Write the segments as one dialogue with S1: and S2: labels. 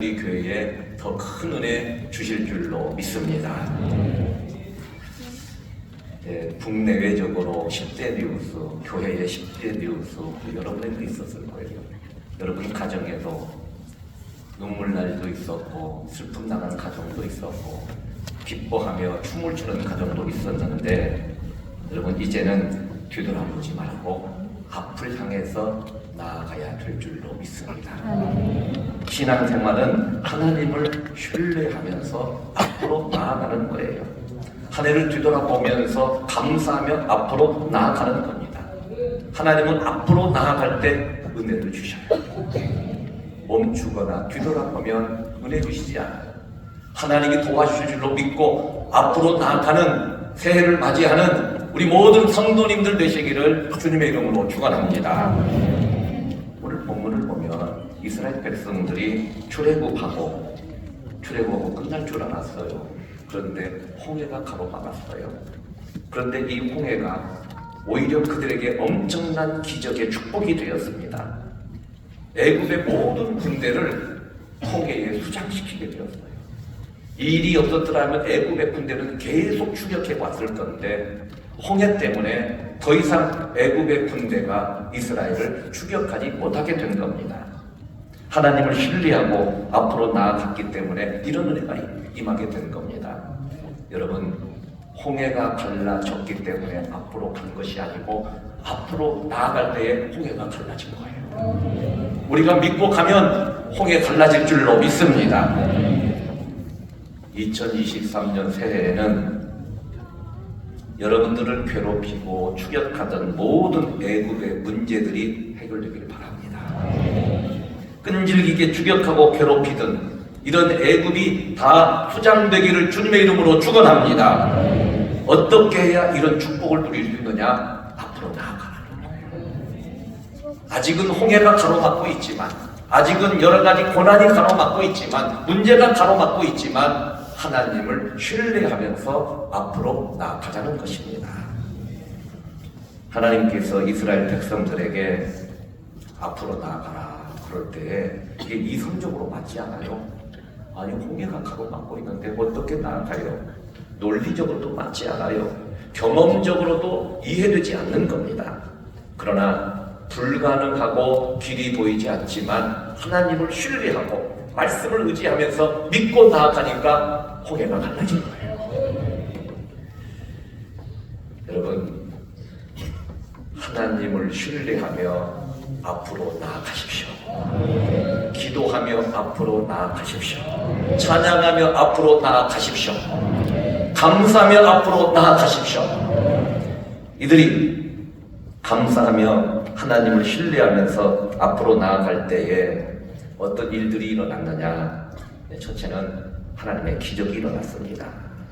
S1: 우리 교회에 더 큰 은혜 주실 줄로 믿습니다. 국내외적으로 10대 뉴스, 교회의 10대 뉴스 여러분에도 있었을 거예요. 여러분 가정에도 눈물날도 있었고 슬픔 나는 가정도 있었고 기뻐하며 춤을 추는 가정도 있었는데 여러분 이제는 뒤돌아보지 말고 앞을 향해서 나아가야 될 줄로 믿습니다. 신앙생활은 하나님을 신뢰하면서 앞으로 나아가는 거예요. 한 해를 뒤돌아보면서 감사하며 앞으로 나아가는 겁니다. 하나님은 앞으로 나아갈 때 은혜를 주셔요. 멈추거나 뒤돌아보면 은혜 주시지 않아요. 하나님이 도와주실 줄로 믿고 앞으로 나아가는 새해를 맞이하는 우리 모든 성도님들 되시기를 주님의 이름으로 축원합니다. 오늘 본문을 보면 이스라엘 백성들이 출애굽하고 끝날 줄 알았어요. 그런데 홍해가 가로막았어요. 그런데 이 홍해가 오히려 그들에게 엄청난 기적의 축복이 되었습니다. 애굽의 모든 군대를 홍해에 수장시키게 되었어요. 이 일이 없었더라면 애굽의 군대는 계속 추격해 왔을 건데 홍해 때문에 더 이상 애굽의 군대가 이스라엘을 추격하지 못하게 된 겁니다. 하나님을 신뢰하고 앞으로 나아갔기 때문에 이런 은혜가 임하게 된 겁니다. 여러분, 홍해가 갈라졌기 때문에 앞으로 간 것이 아니고 앞으로 나아갈 때에 홍해가 갈라진 거예요. 우리가 믿고 가면 홍해 갈라질 줄로 믿습니다. 2023년 새해에는 여러분들을 괴롭히고 추격하던 모든 애굽의 문제들이 해결되길 바랍니다. 끈질기게 추격하고 괴롭히던 이런 애굽이 다 수장되기를 주님의 이름으로 축원합니다. 어떻게 해야 이런 축복을 누릴 수 있느냐? 앞으로 나아가는 거예요. 아직은 홍해가 가로막고 있지만, 아직은 여러 가지 고난이 가로막고 있지만, 문제가 가로막고 있지만 하나님을 신뢰하면서 앞으로 나아가자는 것입니다. 하나님께서 이스라엘 백성들에게 앞으로 나아가라 그럴 때에 이게 이성적으로 맞지 않아요? 아니, 홍해가 가로막고 있는데 어떻게 나아가요? 논리적으로도 맞지 않아요. 경험적으로도 이해되지 않는 겁니다. 그러나 불가능하고 길이 보이지 않지만 하나님을 신뢰하고 말씀을 의지하면서 믿고 나아가니까 홍해가 갈라진 거예요. 여러분, 하나님을 신뢰하며 앞으로 나아가십시오. 기도하며 앞으로 나아가십시오. 찬양하며 앞으로 나아가십시오. 감사하며 앞으로 나아가십시오. 이들이 감사하며 하나님을 신뢰하면서 앞으로 나아갈 때에 어떤 일들이 일어났느냐? 첫째는 하나님의 기적이 일어났습니다.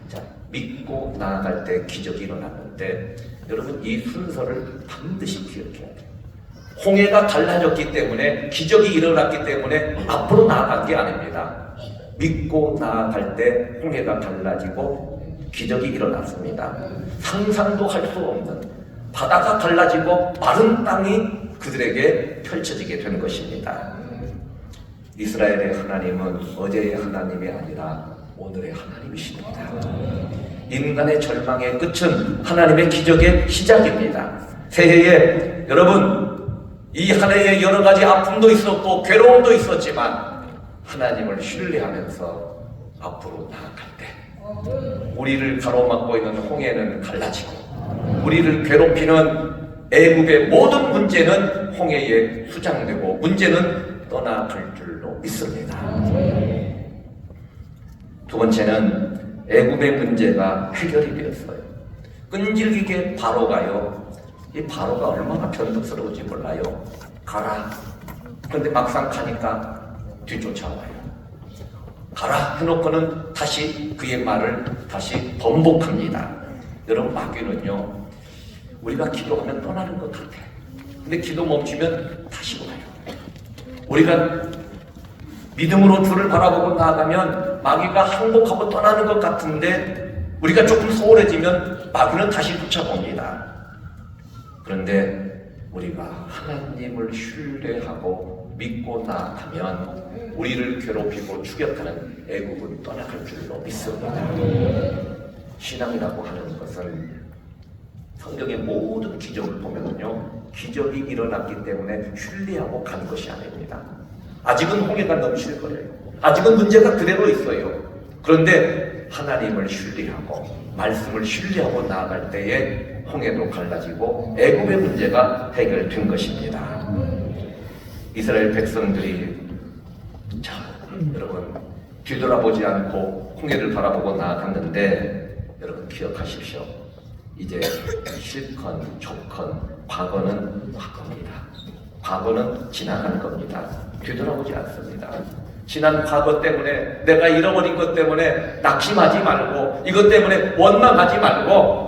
S1: 자, 믿고 나아갈 때 기적이 일어났는데 여러분, 이 순서를 반드시 기억해야 돼요. 홍해가 갈라졌기 때문에, 기적이 일어났기 때문에 앞으로 나아간 게 아닙니다. 믿고 나아갈 때 홍해가 갈라지고 기적이 일어났습니다. 상상도 할 수 없는 바다가 갈라지고 마른 땅이 그들에게 펼쳐지게 된 것입니다. 이스라엘의 하나님은 어제의 하나님이 아니라 오늘의 하나님이십니다. 인간의 절망의 끝은 하나님의 기적의 시작입니다. 새해에 여러분, 이 한 해에 여러 가지 아픔도 있었고 괴로움도 있었지만 하나님을 신뢰하면서 앞으로 나아갈 때 우리를 가로막고 있는 홍해는 갈라지고 우리를 괴롭히는 애굽의 모든 문제는 홍해에 수장되고 문제는 떠나갈 줄로 믿습니다. 두 번째는 애굽의 문제가 해결이 되었어요. 끈질기게 바로가요. 이 바로가 얼마나 변덕스러운지 몰라요. 가라. 그런데 막상 가니까 뒤쫓아와요. 가라 해놓고는 다시 그의 말을 다시 번복합니다. 여러분, 마귀는요, 우리가 기도하면 떠나는 것 같아. 근데 기도 멈추면 다시 와요. 우리가 믿음으로 주를 바라보고 나아가면 마귀가 항복하고 떠나는 것 같은데 우리가 조금 소홀해지면 마귀는 다시 쫓아옵니다. 그런데 우리가 하나님을 신뢰하고 믿고 나아가면 우리를 괴롭히고 추격하는 애국은 떠나갈 줄로 믿습니다. 신앙이라고 하는 것은 성경의 모든 기적을 보면요, 기적이 일어났기 때문에 신뢰하고 간 것이 아닙니다. 아직은 홍해가 넘칠 거예요. 아직은 문제가 그대로 있어요. 그런데 하나님을 신뢰하고 말씀을 신뢰하고 나아갈 때에 홍해도 갈라지고 애굽의 문제가 해결된 것입니다. 이스라엘 백성들이 여러분 뒤돌아보지 않고 홍해를 바라보고 나아갔는데, 여러분 기억하십시오. 이제 실컷 조건 과거는 과거입니다. 과거는 지나간 겁니다. 뒤돌아보지 않습니다. 지난 과거 때문에, 내가 잃어버린 것 때문에 낙심하지 말고, 이것 때문에 원망하지 말고,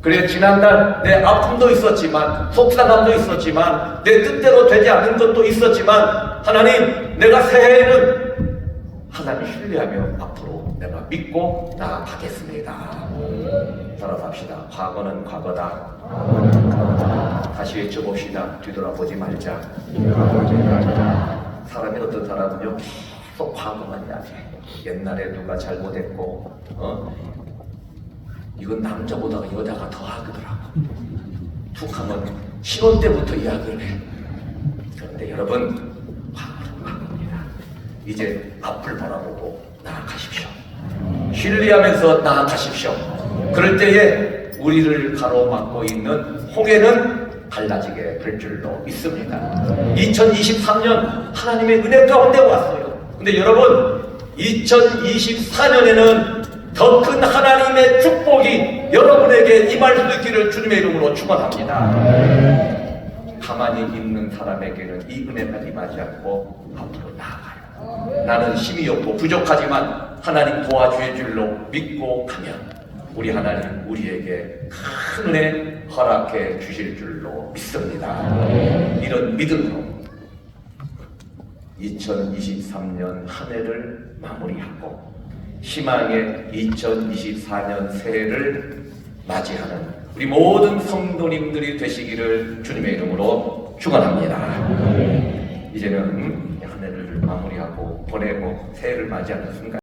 S1: 그래 지난달 내 아픔도 있었지만, 속상함도 있었지만, 내 뜻대로 되지 않은 것도 있었지만, 하나님, 내가 새해에는 하나님 신뢰하며 앞으로 내가 믿고 나아가겠습니다. 따라합시다. 과거는 과거다. 다시 외쳐봅시다. 뒤돌아보지 말자. 사람이 어떤 사람은요, 계속 과거만 이야기해. 옛날에 누가 잘못했고, 이건 남자보다 여자가 더 하더라고. 툭하면 신혼 때부터 이야기를 해. 그런데 여러분, 과거는 과거입니다. 이제 앞을 바라보고 나아가십시오. 신뢰하면서 나아가십시오. 그럴 때에 우리를 가로막고 있는 홍해는 갈라지게 될 줄로 믿습니다. 2023년 하나님의 은혜 가운데 왔어요. 근데 여러분, 2024년에는 더 큰 하나님의 축복이 여러분에게 임할 수 있기를 주님의 이름으로 축원합니다. 가만히 있는 사람에게는 이 은혜가 임하지 않고 앞으로 나아가요. 나는 힘이 없고 부족하지만 하나님 도와주실 줄로 믿고 가면 우리 하나님 우리에게 큰 은혜 허락해 주실 줄로 믿습니다. 이런 믿음으로 2023년 한 해를 마무리하고 희망의 2024년 새해를 맞이하는 우리 모든 성도님들이 되시기를 주님의 이름으로 축원합니다. 이제는 한 해를 마무리하고 보내고 새해를 맞이하는 순간